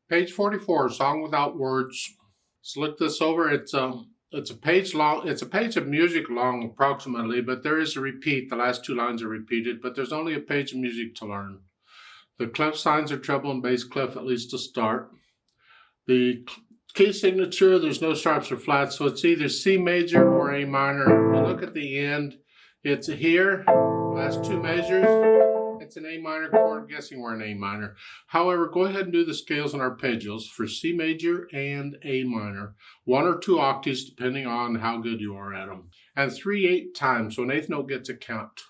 Page 44, Song Without Words. Let's look this over. It's a page long. It's a page of music long approximately, but there is a repeat. The last two lines are repeated, but there's only a page of music to learn. The clef signs are treble and bass clef, at least to start. The key signature, there's no sharps or flats, so it's either C major or A minor. If you look at the end, it's here, last two measures. It's an A minor chord. I'm guessing we're in A minor. However, go ahead and do the scales and arpeggios for C major and A minor. 1 or 2 octaves, depending on how good you are at them. And 3/8 times, so an eighth note gets a count.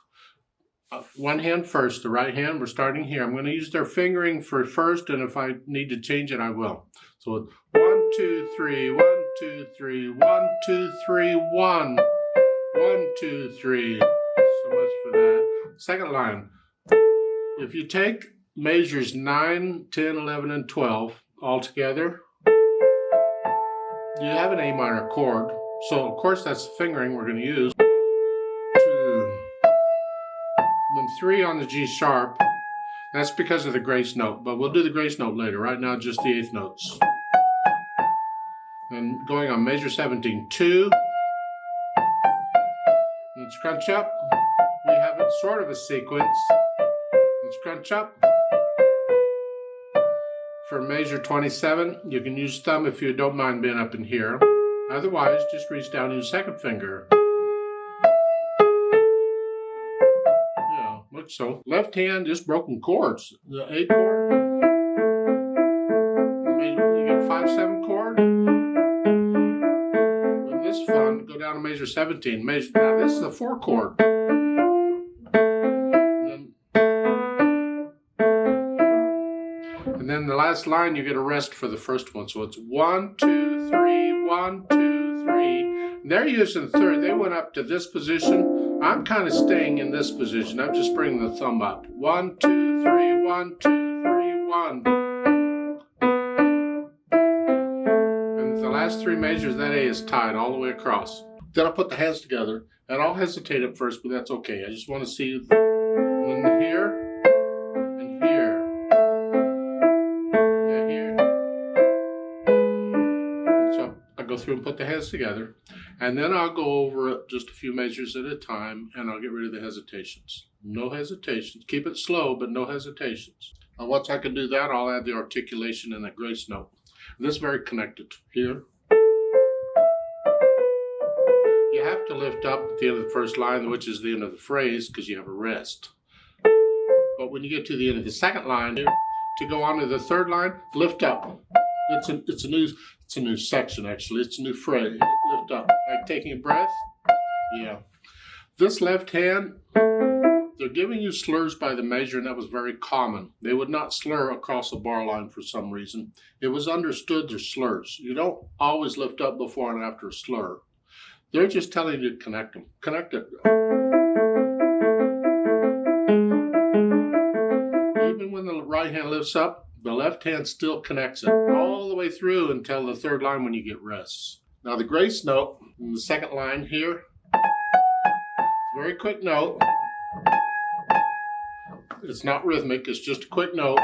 One hand first, the right hand, we're starting here. I'm going to use their fingering for first, and if I need to change it, I will. So 1, 2, 3, 1, 2, 3, 1, 2, 3, 1, 1, 2, 3. So much for that. Second line. If you take measures 9, 10, 11, and 12 all together, you have an A minor chord. So, of course, that's the fingering we're going to use. 2. Then 3 on the G sharp. That's because of the grace note, but we'll do the grace note later. Right now, just the eighth notes. Then going on measure 17, 2. Let's crunch up. We have it sort of a sequence. Let's crunch up. For measure 27, you can use thumb if you don't mind being up in here. Otherwise, just reach down and use second finger. Yeah, like so. Left hand, just broken chords. The A chord. You get 5/7 chord. When this is fun, go down to measure 17. Now this is the 4 chord. And then the last line, you get a rest for the first one. So it's 1, 2, 3, 1, 2, 3. They're using third. They went up to this position. I'm kind of staying in this position. I'm just bringing the thumb up. 1, 2, 3, 1, 2, 3, 1. And the last 3 measures, that A is tied all the way across. Then I'll put the hands together. And I'll hesitate at first, but that's okay. I just want to see in here. Go through and put the hands together, and then I'll go over it just a few measures at a time, and I'll get rid of the hesitations. No hesitations. Keep it slow, but no hesitations. And once I can do that, I'll add the articulation and the grace note. And this is very connected. Here. You have to lift up at the end of the first line, which is the end of the phrase, because you have a rest. But when you get to the end of the second line, to go on to the third line, lift up. It's a new section, actually. It's a new phrase. Lift up. Like taking a breath. Yeah. This left hand, they're giving you slurs by the measure, and that was very common. They would not slur across a bar line for some reason. It was understood they're slurs. You don't always lift up before and after a slur. They're just telling you to connect them. Connect it. Even when the right hand lifts up, the left hand still connects it all the way through until the third line when you get rests. Now the grace note in the second line here, very quick note. It's not rhythmic, it's just a quick note.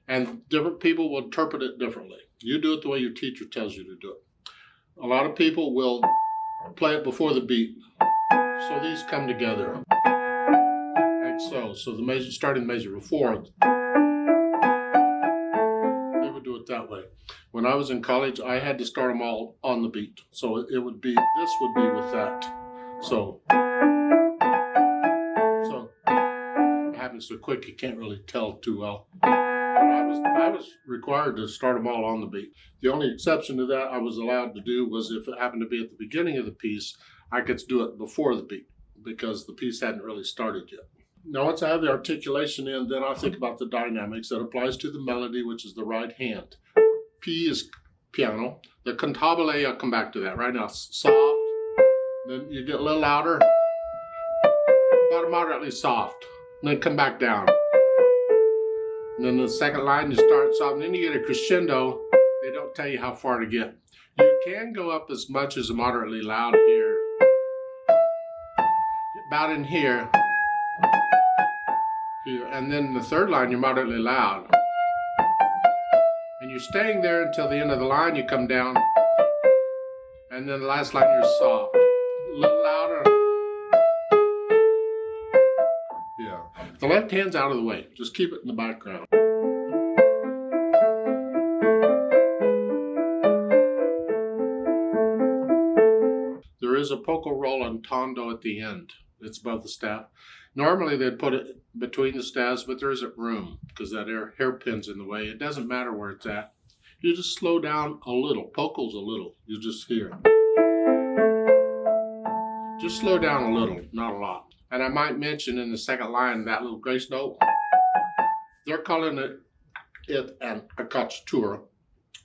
And different people will interpret it differently. You do it the way your teacher tells you to do it. A lot of people will play it before the beat. So these come together. Like so. So the measure, starting measure before, that way. When I was in college, I had to start them all on the beat. So it would be, this would be with that. So it happens so quick you can't really tell too well. But I was required to start them all on the beat. The only exception to that I was allowed to do was if it happened to be at the beginning of the piece, I could do it before the beat because the piece hadn't really started yet. Now, once I have the articulation in, then I think about the dynamics that applies to the melody, which is the right hand. P is piano. The cantabile, I'll come back to that. Right now, soft. Then you get a little louder. About moderately soft. And then come back down. And then the second line, you start soft. And then you get a crescendo. They don't tell you how far to get. You can go up as much as moderately loud here. About in here. And then the third line, you're moderately loud. And you're staying there until the end of the line, you come down. And then the last line, you're soft. A little louder. Yeah. The left hand's out of the way. Just keep it in the background. There is a poco rollantando at the end. It's above the staff. Normally they'd put it between the staves, but there isn't room because that hairpin's in the way. It doesn't matter where it's at. You just slow down a little. Poco's a little. You just hear. Just slow down a little, not a lot. And I might mention in the second line, that little grace note, they're calling it an accacciatura,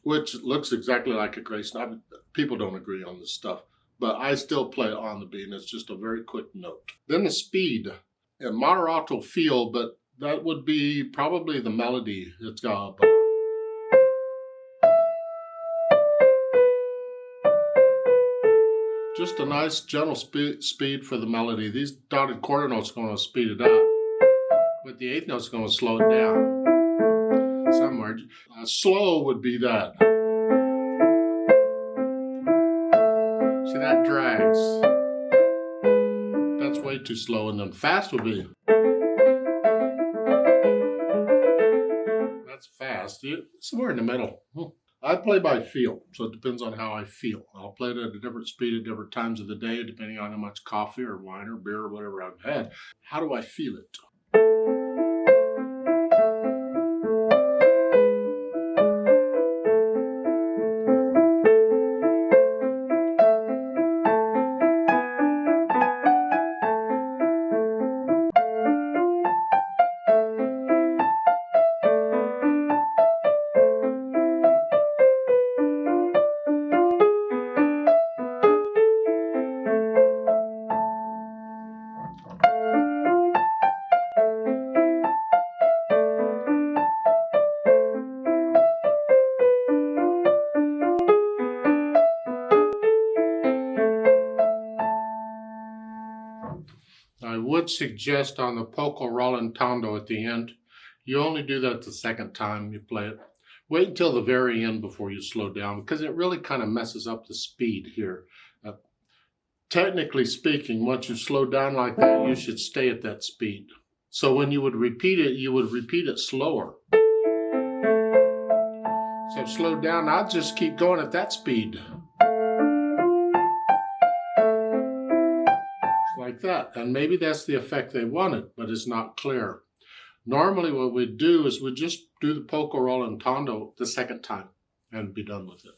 which looks exactly like a grace note. People don't agree on this stuff, but I still play it on the beat, and it's just a very quick note. Then the speed, a moderato feel, but that would be probably the melody. It's got just a nice gentle speed for the melody. These dotted quarter notes are going to speed it up, but the eighth note's going to slow it down somewhere. Slow would be that. See, that drags. That's way too slow. And then fast would be. That's fast. Somewhere in the middle. I play by feel, so it depends on how I feel. I'll play it at a different speed at different times of the day, depending on how much coffee or wine or beer or whatever I've had. How do I feel it? I would suggest on the poco rollantando at the end, you only do that the second time you play it. Wait until the very end before you slow down, because it really kind of messes up the speed here. Technically speaking, once you slow down like that, you should stay at that speed. So when you would repeat it, you would repeat it slower. So slow down, I'll just keep going at that speed. Like that, and maybe that's the effect they wanted, but it's not clear. Normally what we'd do is we'd just do the poco rollantando the second time and be done with it.